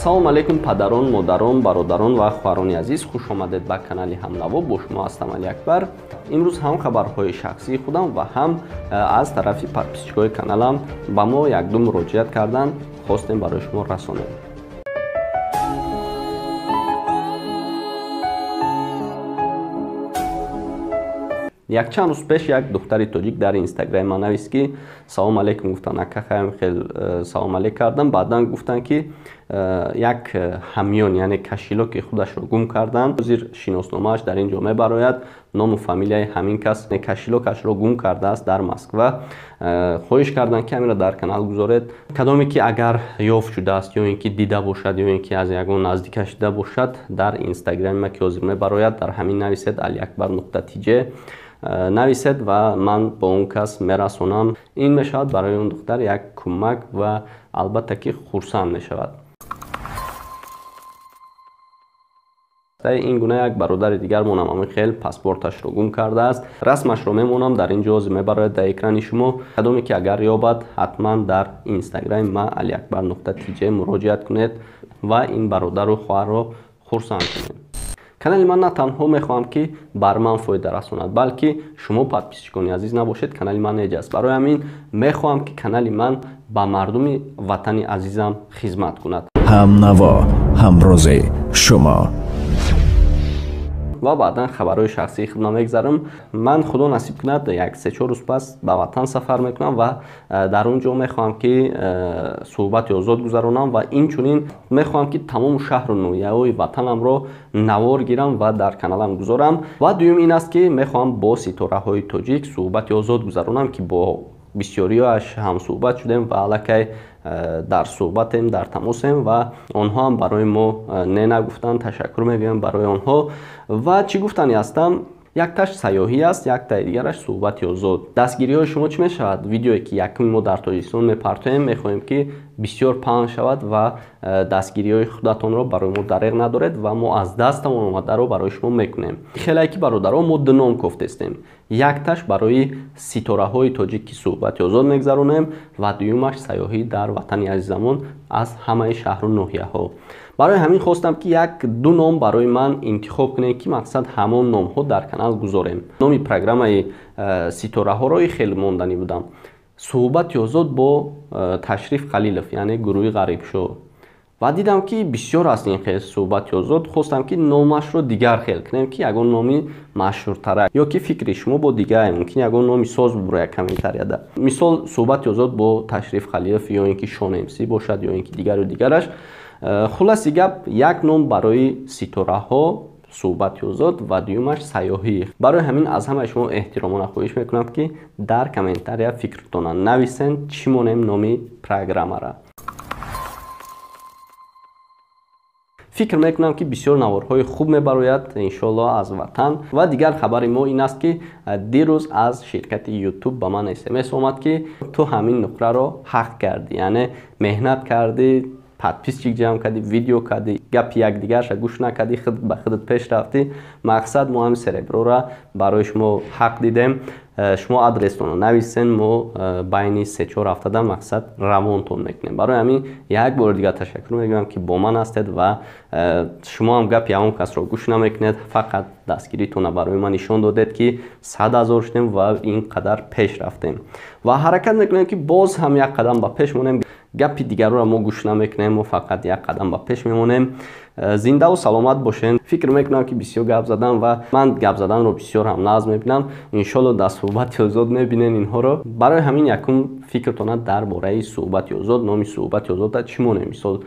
салом алейкум падарон, модарон, бародарон ва хуҳарони азиз, хуш омадед ба канали Ҳамнаво. Бо шумо ҳастам Али Акбар. Имрӯз ҳам хабарҳои шахсии худам ва ҳам аз тарафи подписчикои каналам ба мо якду муроҷиат кардан, хостем барои шумо расонем. Якчанд рӯз пеш як духтари тоҷик дар инстаграм ман навист ки салом алейкум, гуфтан акахаям хел салом алейк кардам. Баъдан гуфтан ки як ҳамён, яъне кашилоки худашро гум кардан. ҳозир шиносномааш дар ин ҷо мебарояд, ному фамилияи ҳамин кас кашилокашро гум кардааст дар Москва. хоҳиш кардан ки ҳаминро дар канал гузоред. Кадоме ки агар ёфт шудааст ё ин ки дида бошад ё ин ки аз ягон наздикаш дида бошад, дар инстаграми ма ки ҳозир мебарояд, дар ҳамин нависед aliakbar.tj нависед ва ман ба он кас мерасонам. ин мешавад барои он духтар як кӯмак ва албатта ки хурсанд мешавад. ин гуна як бародари дигар монам ҳамин хел паспорташро гум кардааст. Расмашро мемонам, дар ин ҷо ҳозир мебарояд дар экрани шумо. Кадоме ки агар ёбад, ҳатман дар инстаграми ма aliakbar.tj муроҷиат кунед ва ин бародару хоҳарро хурсанд кунед. Канали ман на танҳо мехоҳам ки бар ман фоида расонад, балки шумо подписчикони азиз набошед, канали ман эҷаст. Барои ҳамин мехоҳам ки канали ман ба мардуми ватани азизам хизмат кунад. ҳамнаво, ҳамрози шумо. ва баъдан хабарҳои шахсии худам мегзарам. Ман худо насиб кунад як 3-4 рӯз пас ба ватан сафар мекунам ва дар он ҷо мехоҳам ки суҳбати озод гузаронам ва инчунин мехоҳам ки тамому шаҳру ноҳияҳои ватанамро навор гирам ва дар каналам гузорам. Ва дуюм ин аст ки мехоҳам бо ситораҳои тоҷик суҳбати озод гузаронам ки бо бисёриёаш ҳамсуҳбат шудем ва аллакай дар суҳбатем, дар тамосем ва онҳо ҳам барои мо не нагуфтанд. Ташаккур мегӯям барои онҳо. Ва чӣ гуфтани ҳастам, якташ сайёҳӣ аст, яктаи дигараш суҳбати озод. Дастгириҳои шумо чӣ мешавад? Видеое ки якуми мо дар Тоҷикистон мепартоем, мехоҳем ки бисёр паҳн шавад ва дастгириҳои худатонро барои мо дареғ надоред ва мо аз дастамон омадаро барои шумо мекунем. Хелайки бародаро, мо ду ном кофтестем. Якташ барои ситораҳои тоҷик ки суҳбати озод мегзаронем ва дуюмаш сайёҳӣ дар ватани азизамон аз ҳамаи шаҳру ноҳияҳо. барои ҳамин хостам ки як-ду ном барои ман интихоб кунем ки мақсад ҳамон номҳо дар канал гузорем. номи программаи ситораҳоро хеле монданӣ будам. суҳбати озод бо Ташриф Қалилов, яъне гурӯҳи Ғарибшо. ва дидам ки бисёр аст ин хел суҳбати озод. хостам ки номашро дигар хел кунем ки ягон номи машҳуртара ё ки фикри шумо бо дигар мумкин ягон номи соз бубуро як комментарияда. мисол суҳбати озод бо Ташриф Қалилов ё ин ки Шон МС бошад ё ин ки дигару дигараш. хулоси гап, як ном барои ситораҳо суҳбати озод ва дуюмаш сайёҳӣ. барои ҳамин аз ҳамаи шумо эҳтиромона хоҳиш мекунам ки дар комментария фикртона нависен чӣ монем номи программара. фикр мекунам ки бисёр наворҳои хуб мебарояд иншоалло аз ватан. ва дигар хабари мо ин аст ки дирӯз аз ширкати YouTube ба ман SMS омад ки ту ҳамин нуқраро ҳақ кардӣ, яъне меҳнат кардӣ, подписчик ҷамъ кардӣ, видео кардӣ, гапи якдигарша гӯш накардӣ, худ ба худат пеш рафтӣ. мақсад мо ҳамин сереброра барои шумо ҳақ дидем. шумо адрестонро нависен, мо байни 3-4 ҳафтада мақсад равонтон мекунем. барои ҳамин як бор дигар ташаккур мегӯям ки бо ман ҳастед ва шумо ҳам гапи ягон касро гӯш намекунед. фақат дастгиритонро барои ман нишон додед ки 100 000 шудем ва ин қадар пеш рафтем. ва ҳаракат мекунем ки боз ҳам як қадам ба пеш монем. гапи дигароро мо гӯш намекунем, мо фақат як қадам ба пеш мемонем. зиндаву саломат бошен. фикр мекунам ки бисёр гап задам ва ман гап заданро бисёр ҳам нағз мебинам. иншоалло дар суҳбати озод мебинен инҳоро. барои ҳамин якум фикртона дар бораи суҳбати озод, номи суҳбати озода чӣ монем? мисол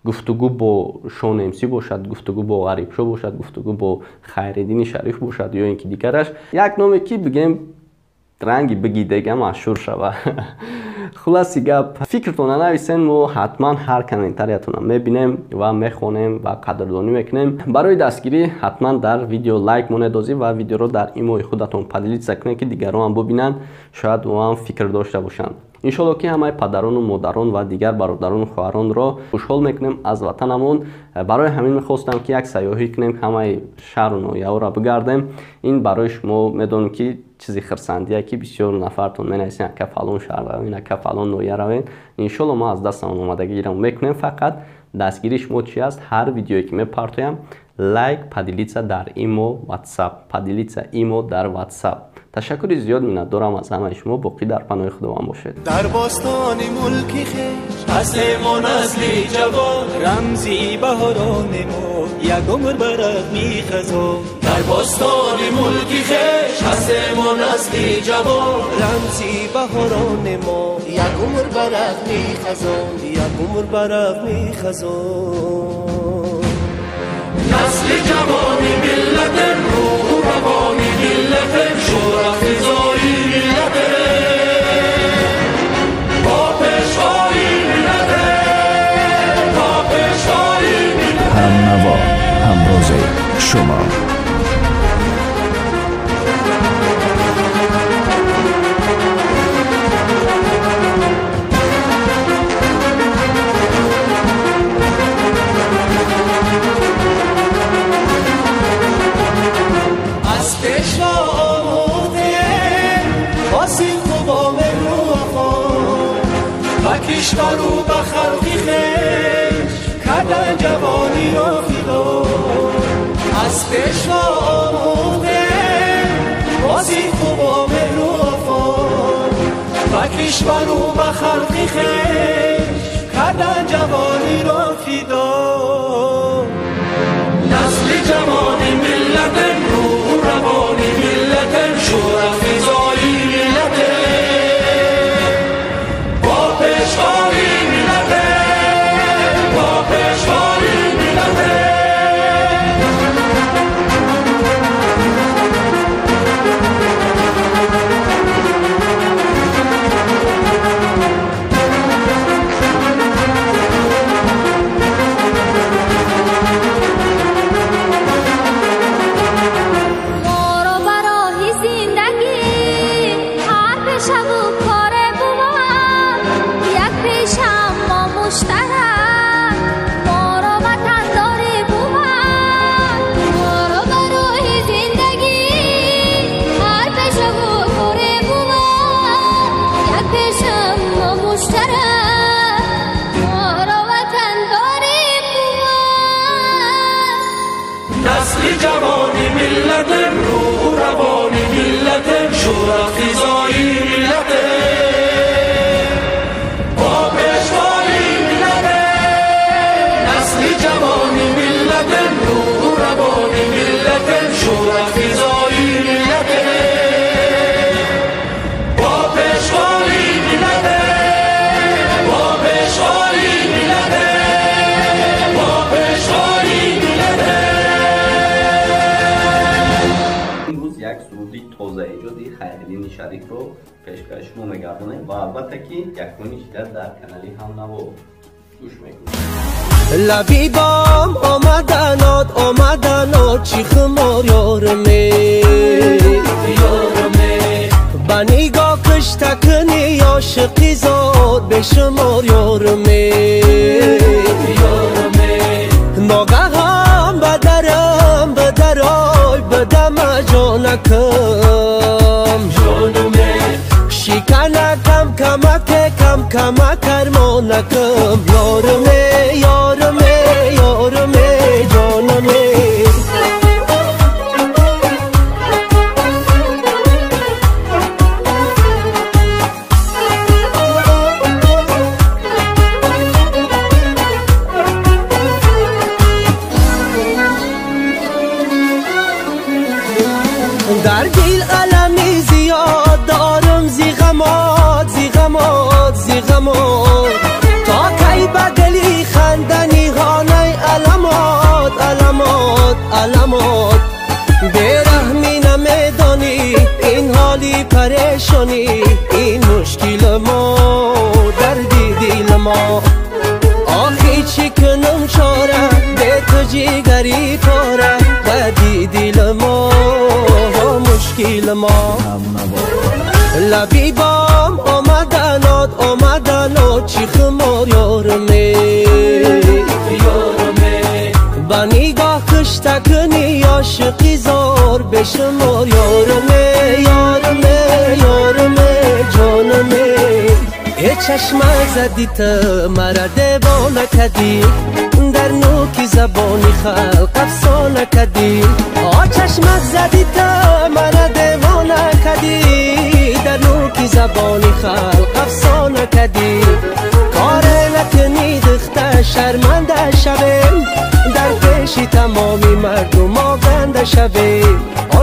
гуфтугӯ бо Шон МС бошад, гуфтугӯ бо Ғарибшо бошад, гуфтугӯ бо Хайриддини Шариф бошад ё ин ки дигараш. як номе ки бигем ранги бигидега машҳур шава. хулоси гап, фикртона нависен, мо ҳатман ҳар комментариятона мебинем ва мехонем ва қадрдонӣ мекунем. барои дастгирӣ ҳатман дар видео лайк монедозӣ ва видеоро дар имои худатон падилица кунед ки дигарон ҳам бубинанд, шояд ӯ ҳам фикр дошта бошанд. انشالله که همه پدران و مادران و دیگر برادران و خواهران را خوشحال میکنیم از وطنمون. برای همین میخواستم که یک سیاحی کنیم، همه شهر و ناحیه را بگردیم. این برای شما میدونم که چیزی خرسندیه که بسیار نفرتون مینویسین که فلان شهر روین، که فلان ناحیه روین. انشالله ما از دستمون اومدگی را میکنیم. فقط دستگیری شما چی است؟ هر ویدیویی که میپرتویم لایک پادلیتسا در ایمو واتساپ، پادلیتسا ایمو در واتساپ. تشکر زیاد می‌دارم از همه شما. باقی در پناه خداوند باشید. در باستان ملکی خویش هست ما نسل جوان، رمزی بهاران ما یک عمر برق می‌خزان. در باستان ملکی خویش هست ما نسل جوان، رمزی بهاران ما یک عمر برق می‌خزان، یک عمر برق می‌خزان. نسل جوانی ملت روح روانی ملت شورا فضایی ملت با پیشوایی ملت با پیشوایی ملت. همنوا همروز شما. کشور و به خلقی خیش کردن جوانی را فدا، از پیشوا آموده بازی خوب و مهر و وفا. و کشور و به خلقی خیش کردن جوانی را فدا. نسل جوانی ملت روح روانی ملت شورا فضایی ملت جوانی ملت روح روانی ملت شورا فضایی ملت با پیشوایی ملت. نسل جوانی ملت روح روانی ملت شورا فضایی ملت با پیشوایی ملت با پیشوایی ملت با پیشوایی ملت. یک سرودی تازه ایجادی خیرالدین شریف رو پیشکش شما میگردونیم و البته که یک کنی شدت در کانالی همنوا گوش میکنیم. لبیبام آمدنات چی خمار یارمه با نگاه کشتکنی عاشقی زاد به شمار یارمه ناگهان بدرم بدرای بدم جانکم شکنکم کمک کرمانکم یارمه یارمه یارمه جانمه. در دل علمی زیاد دارم زیغمات زیغمات زیغمات تا کی بدلی خندنی هانه علامات علامات علامات. برحمی نمیدانی این حالی پریشانی این مشکل ما دردی دل ما. آخی چی کنم چاره به تو جیگری پاره بدی دل ما مشکل ما. لبیبام آمدنات چی خمار یارمه با نگاه کشته کنی عاشقی زار بشمار یارمه جانمه ای چشمک زدی تا مرا دیوانه کدی در نوکی زبانی خلق افسانه کدی چشمک زدی تا مرا دیوانه کدی در نوکی زبانی خلق افسانه کدی کار نکنی دخته شرمنده شویم در پیشی تمامی مردم آگنده شویم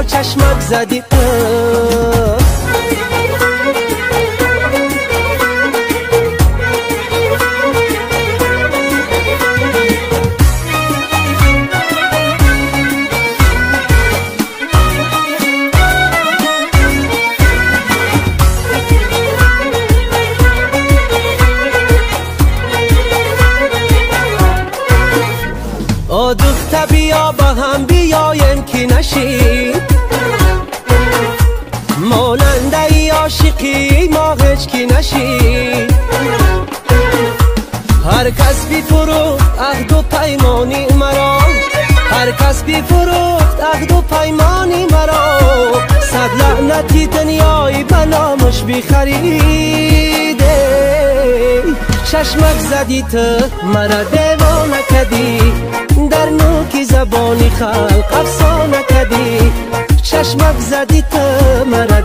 چشمک زدی تا دختر بیا با هم بیایم که نشی ماننده ای عاشقی ما هیچ کی نشی هر کس بی فروخت عهد و پیمانی مرا هر کس بی فروخت عهد و پیمانی مرا صد لعنتی دنیایی به نامش بی خریده چشمک زدی تو مرا دیوانه کدی در نوکی زبانی خلق افسانه کدی چشمک زدی تو مرا